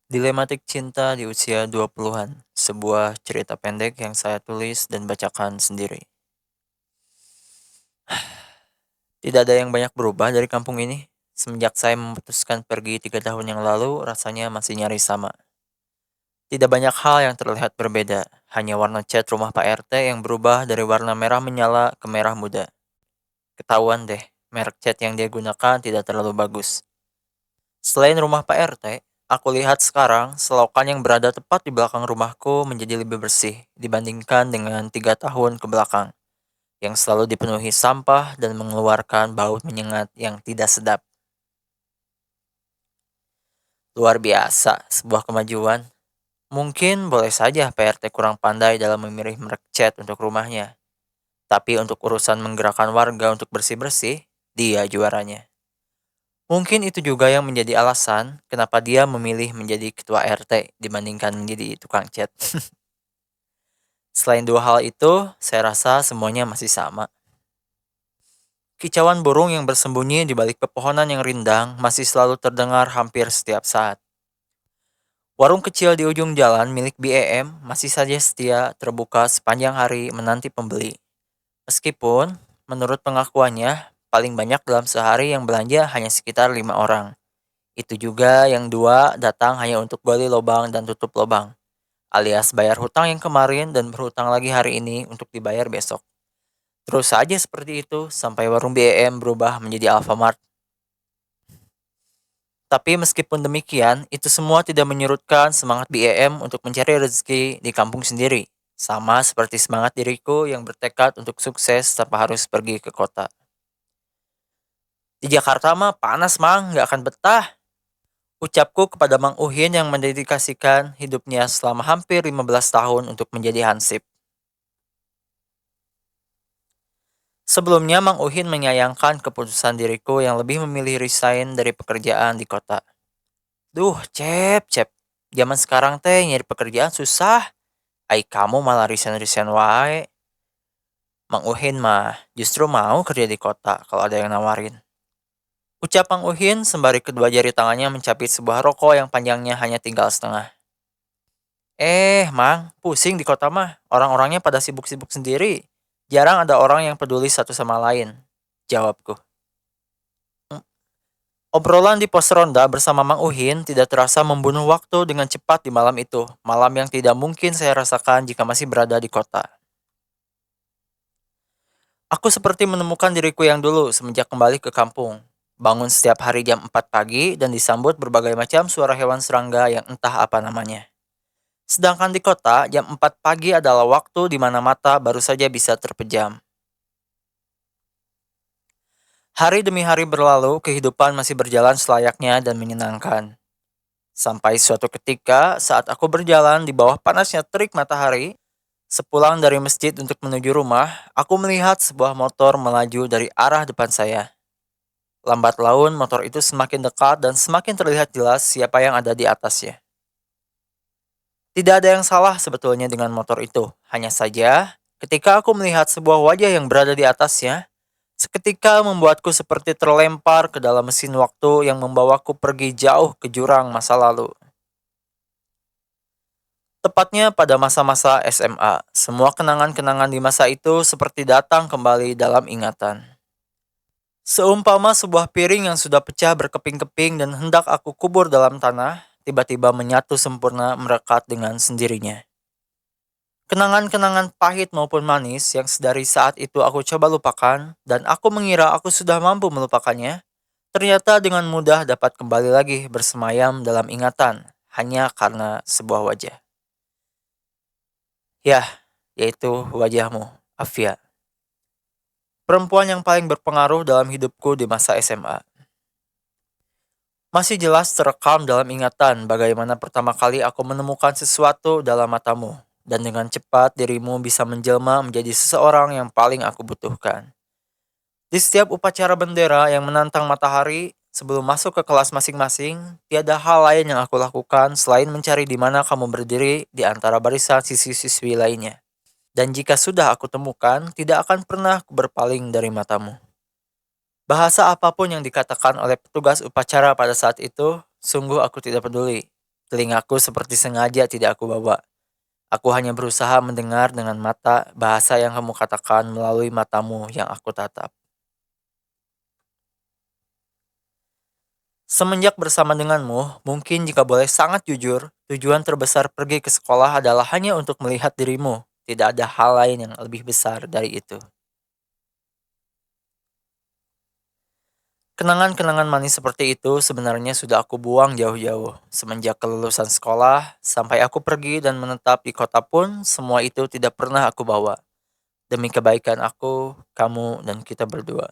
Dilematik Cinta di Usia 20-an, sebuah cerita pendek yang saya tulis dan bacakan sendiri. Tidak ada yang banyak berubah dari kampung ini. Semenjak saya memutuskan pergi 3 tahun yang lalu, rasanya masih nyaris sama. Tidak banyak hal yang terlihat berbeda, hanya warna cat rumah Pak RT yang berubah dari warna merah menyala ke merah muda. Ketahuan deh, merek cat yang dia gunakan tidak terlalu bagus. Selain rumah Pak RT, aku lihat sekarang selokan yang berada tepat di belakang rumahku menjadi lebih bersih dibandingkan dengan 3 tahun ke belakang, yang selalu dipenuhi sampah dan mengeluarkan bau menyengat yang tidak sedap. Luar biasa, sebuah kemajuan. Mungkin boleh saja PRT kurang pandai dalam memilih merek cat untuk rumahnya, tapi untuk urusan menggerakkan warga untuk bersih-bersih, dia juaranya. Mungkin itu juga yang menjadi alasan kenapa dia memilih menjadi ketua RT dibandingkan menjadi tukang cat. Selain dua hal itu, saya rasa semuanya masih sama. Kicauan burung yang bersembunyi di balik pepohonan yang rindang masih selalu terdengar hampir setiap saat. Warung kecil di ujung jalan milik BEM masih saja setia terbuka sepanjang hari menanti pembeli. Meskipun, menurut pengakuannya, paling banyak dalam sehari yang belanja hanya sekitar 5 orang. Itu juga yang dua datang hanya untuk gali lubang dan tutup lubang, alias bayar hutang yang kemarin dan berhutang lagi hari ini untuk dibayar besok. Terus saja seperti itu sampai warung BEM berubah menjadi Alfamart. Tapi meskipun demikian, itu semua tidak menyurutkan semangat BEM untuk mencari rezeki di kampung sendiri. Sama seperti semangat diriku yang bertekad untuk sukses tanpa harus pergi ke kota. Di Jakarta mah panas mang, nggak akan betah. Ucapku kepada Mang Uhin yang mendedikasikan hidupnya selama hampir 15 tahun untuk menjadi hansip. Sebelumnya Mang Uhin menyayangkan keputusan diriku yang lebih memilih resign dari pekerjaan di kota. Duh, cep. Zaman sekarang teh nyari pekerjaan susah. Ai kamu malah resign-resign wae. Mang Uhin mah justru mau kerja di kota kalau ada yang nawarin. Ucap Mang Uhin sembari kedua jari tangannya mencapit sebuah rokok yang panjangnya hanya tinggal setengah. Mang, pusing di kota mah. Orang-orangnya pada sibuk-sibuk sendiri. Jarang ada orang yang peduli satu sama lain. Jawabku. Obrolan di pos ronda bersama Mang Uhin tidak terasa membunuh waktu dengan cepat di malam itu. Malam yang tidak mungkin saya rasakan jika masih berada di kota. Aku seperti menemukan diriku yang dulu semenjak kembali ke kampung. Bangun setiap hari jam 4 pagi dan disambut berbagai macam suara hewan serangga yang entah apa namanya. Sedangkan di kota, jam 4 pagi adalah waktu di mana mata baru saja bisa terpejam. Hari demi hari berlalu, kehidupan masih berjalan selayaknya dan menyenangkan. Sampai suatu ketika, saat aku berjalan di bawah panasnya terik matahari, sepulang dari masjid untuk menuju rumah, aku melihat sebuah motor melaju dari arah depan saya. Lambat laun, motor itu semakin dekat dan semakin terlihat jelas siapa yang ada di atasnya. Tidak ada yang salah sebetulnya dengan motor itu. Hanya saja, ketika aku melihat sebuah wajah yang berada di atasnya, seketika membuatku seperti terlempar ke dalam mesin waktu yang membawaku pergi jauh ke jurang masa lalu. Tepatnya pada masa-masa SMA, semua kenangan-kenangan di masa itu seperti datang kembali dalam ingatan. Seumpama sebuah piring yang sudah pecah berkeping-keping dan hendak aku kubur dalam tanah, tiba-tiba menyatu sempurna merekat dengan sendirinya. Kenangan-kenangan pahit maupun manis yang sedari saat itu aku coba lupakan dan aku mengira aku sudah mampu melupakannya, ternyata dengan mudah dapat kembali lagi bersemayam dalam ingatan hanya karena sebuah wajah. Yah, yaitu wajahmu, Afia. Perempuan yang paling berpengaruh dalam hidupku di masa SMA. Masih jelas terekam dalam ingatan bagaimana pertama kali aku menemukan sesuatu dalam matamu, dan dengan cepat dirimu bisa menjelma menjadi seseorang yang paling aku butuhkan. Di setiap upacara bendera yang menantang matahari, sebelum masuk ke kelas masing-masing, tiada hal lain yang aku lakukan selain mencari di mana kamu berdiri di antara barisan siswi-siswi lainnya. Dan jika sudah aku temukan, tidak akan pernah aku berpaling dari matamu. Bahasa apapun yang dikatakan oleh petugas upacara pada saat itu, sungguh aku tidak peduli. Telingaku seperti sengaja tidak aku bawa. Aku hanya berusaha mendengar dengan mata bahasa yang kamu katakan melalui matamu yang aku tatap. Semenjak bersama denganmu, mungkin jika boleh sangat jujur, tujuan terbesar pergi ke sekolah adalah hanya untuk melihat dirimu. Tidak ada hal lain yang lebih besar dari itu. Kenangan-kenangan manis seperti itu sebenarnya sudah aku buang jauh-jauh. Semenjak kelulusan sekolah, sampai aku pergi dan menetap di kota pun, semua itu tidak pernah aku bawa. Demi kebaikan aku, kamu, dan kita berdua.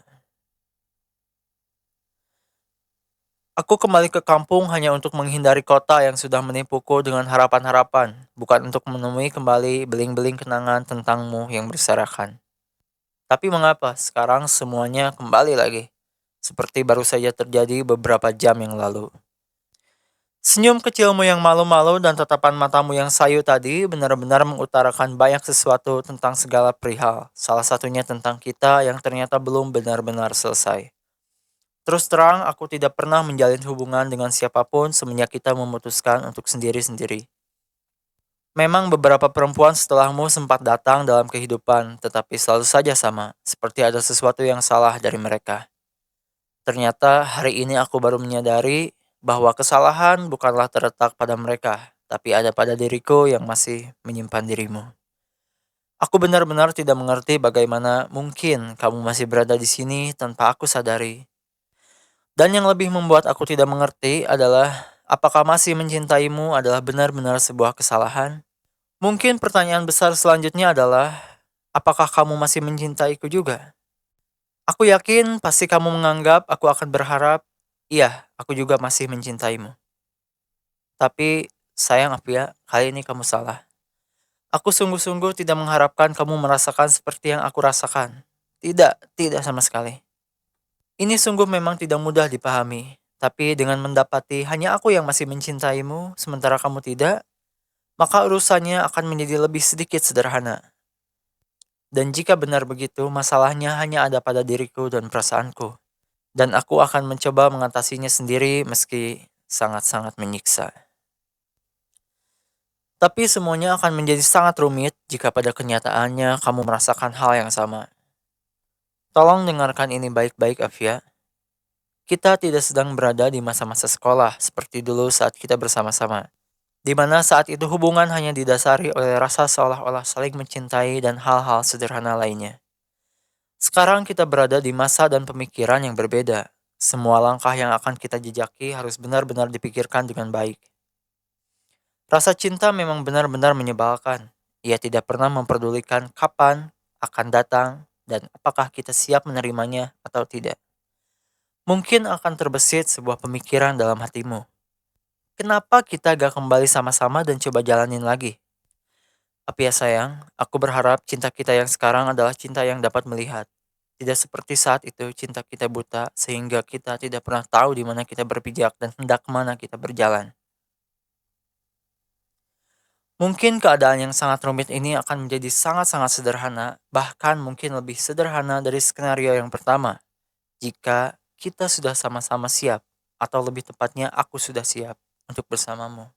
Aku kembali ke kampung hanya untuk menghindari kota yang sudah menipuku dengan harapan-harapan, bukan untuk menemui kembali beling-beling kenangan tentangmu yang berserakan. Tapi mengapa sekarang semuanya kembali lagi? Seperti baru saja terjadi beberapa jam yang lalu. Senyum kecilmu yang malu-malu dan tatapan matamu yang sayu tadi benar-benar mengutarakan banyak sesuatu tentang segala perihal. Salah satunya tentang kita yang ternyata belum benar-benar selesai. Terus terang, aku tidak pernah menjalin hubungan dengan siapapun semenjak kita memutuskan untuk sendiri-sendiri. Memang beberapa perempuan setelahmu sempat datang dalam kehidupan, tetapi selalu saja sama, seperti ada sesuatu yang salah dari mereka. Ternyata hari ini aku baru menyadari bahwa kesalahan bukanlah terletak pada mereka, tapi ada pada diriku yang masih menyimpan dirimu. Aku benar-benar tidak mengerti bagaimana mungkin kamu masih berada di sini tanpa aku sadari. Dan yang lebih membuat aku tidak mengerti adalah apakah masih mencintaimu adalah benar-benar sebuah kesalahan? Mungkin pertanyaan besar selanjutnya adalah apakah kamu masih mencintaiku juga? Aku yakin pasti kamu menganggap aku akan berharap, iya, aku juga masih mencintaimu. Tapi sayang Apia, kali ini kamu salah. Aku sungguh-sungguh tidak mengharapkan kamu merasakan seperti yang aku rasakan. Tidak, tidak sama sekali. Ini sungguh memang tidak mudah dipahami. Tapi dengan mendapati hanya aku yang masih mencintaimu, sementara kamu tidak, maka urusannya akan menjadi lebih sedikit sederhana. Dan jika benar begitu, masalahnya hanya ada pada diriku dan perasaanku. Dan aku akan mencoba mengatasinya sendiri meski sangat-sangat menyiksa. Tapi semuanya akan menjadi sangat rumit jika pada kenyataannya kamu merasakan hal yang sama. Tolong dengarkan ini baik-baik, Afia. Kita tidak sedang berada di masa-masa sekolah seperti dulu saat kita bersama-sama. Di mana saat itu hubungan hanya didasari oleh rasa seolah-olah saling mencintai dan hal-hal sederhana lainnya. Sekarang kita berada di masa dan pemikiran yang berbeda. Semua langkah yang akan kita jejaki harus benar-benar dipikirkan dengan baik. Rasa cinta memang benar-benar menyebalkan. Ia tidak pernah memperdulikan kapan akan datang dan apakah kita siap menerimanya atau tidak. Mungkin akan terbesit sebuah pemikiran dalam hatimu. Kenapa kita gak kembali sama-sama dan coba jalanin lagi? Tapi ya sayang, aku berharap cinta kita yang sekarang adalah cinta yang dapat melihat. Tidak seperti saat itu cinta kita buta sehingga kita tidak pernah tahu di mana kita berpijak dan hendak kemana kita berjalan. Mungkin keadaan yang sangat rumit ini akan menjadi sangat-sangat sederhana, bahkan mungkin lebih sederhana dari skenario yang pertama. Jika kita sudah sama-sama siap, atau lebih tepatnya aku sudah siap untuk bersamamu.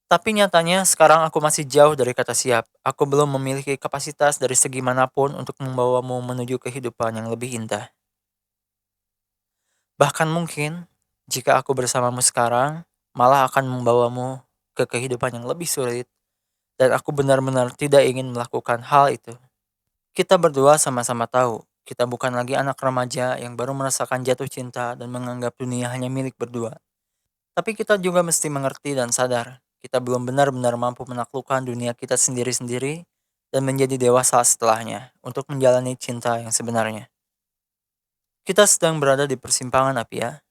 Tapi nyatanya sekarang aku masih jauh dari kata siap. Aku belum memiliki kapasitas dari segi manapun untuk membawamu menuju kehidupan yang lebih indah. Bahkan mungkin, jika aku bersamamu sekarang, malah akan membawamu ke kehidupan yang lebih sulit, dan aku benar-benar tidak ingin melakukan hal itu. Kita berdua sama-sama tahu, kita bukan lagi anak remaja yang baru merasakan jatuh cinta dan menganggap dunia hanya milik berdua. Tapi kita juga mesti mengerti dan sadar, kita belum benar-benar mampu menaklukkan dunia kita sendiri-sendiri dan menjadi dewasa setelahnya untuk menjalani cinta yang sebenarnya. Kita sedang berada di persimpangan api ya.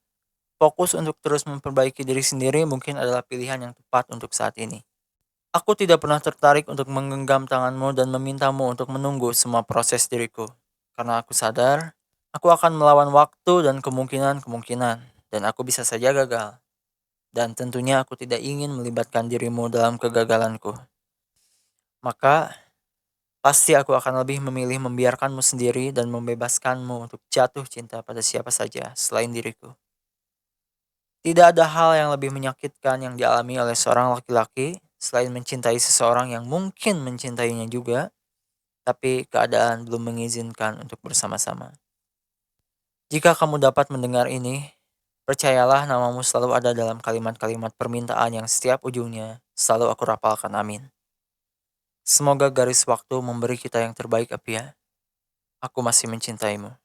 Fokus untuk terus memperbaiki diri sendiri mungkin adalah pilihan yang tepat untuk saat ini. Aku tidak pernah tertarik untuk menggenggam tanganmu dan memintamu untuk menunggu semua proses diriku. Karena aku sadar, aku akan melawan waktu dan kemungkinan-kemungkinan, dan aku bisa saja gagal. Dan tentunya aku tidak ingin melibatkan dirimu dalam kegagalanku. Maka, pasti aku akan lebih memilih membiarkanmu sendiri dan membebaskanmu untuk jatuh cinta pada siapa saja selain diriku. Tidak ada hal yang lebih menyakitkan yang dialami oleh seorang laki-laki selain mencintai seseorang yang mungkin mencintainya juga, tapi keadaan belum mengizinkan untuk bersama-sama. Jika kamu dapat mendengar ini, percayalah namamu selalu ada dalam kalimat-kalimat permintaan yang setiap ujungnya selalu aku rapalkan, amin. Semoga garis waktu memberi kita yang terbaik, Apia. Aku masih mencintaimu.